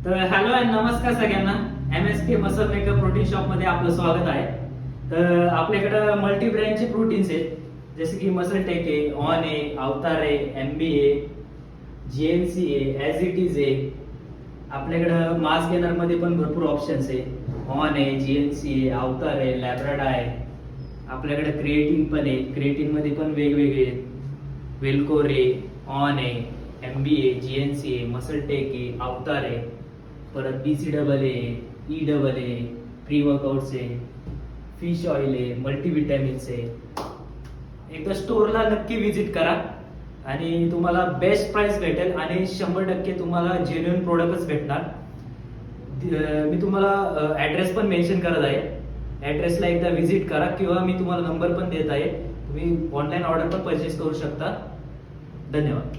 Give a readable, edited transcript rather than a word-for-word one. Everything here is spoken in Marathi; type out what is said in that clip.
तर हॅलो अँड नमस्कार सगळ्यांना. MSK muscle makeup protein shop मध्ये आपलं स्वागत आहे. तर आपल्याकडे मल्टी ब्रँडचे प्रोटीन्स आहेत, जसे की मसल टेक आहे, ऑन आहे, अवतार आहे, MB आहे, GNC आहे, ॲज इट इज आहे. आपल्याकडे मास गेनर मध्ये पण भरपूर ऑप्शन्स आहे. ऑन आहे, GNC आहे, अवतार आहे, लॅब्राडा आहे. आपल्याकडे क्रिएटिन पण आहे, क्रिएटिन मध्ये पण वेगवेगळे आहेत. वेलकोर आहे, ऑन आहे, MB आहे, GNC आहे, मसल टेक आहे, अवतार आहे. परत BCAA आहे, EAA आहे, प्री वर्कआउट्स आहे, फिश ऑइल आहे, मल्टीविटॅमिन्स आहे. एकदा स्टोअरला नक्की विजिट करा आणि तुम्हाला बेस्ट प्राइस भेटेल आणि 100% तुम्हाला जेन्युइन प्रोडक्टच भेटणार. मी तुम्हाला ॲड्रेस पण मेन्शन करत आहे. ॲड्रेसला एकदा विजिट करा किंवा मी तुम्हाला नंबर पण देत आहे. तुम्ही ऑनलाईन ऑर्डर पण परचेस करू शकता. धन्यवाद.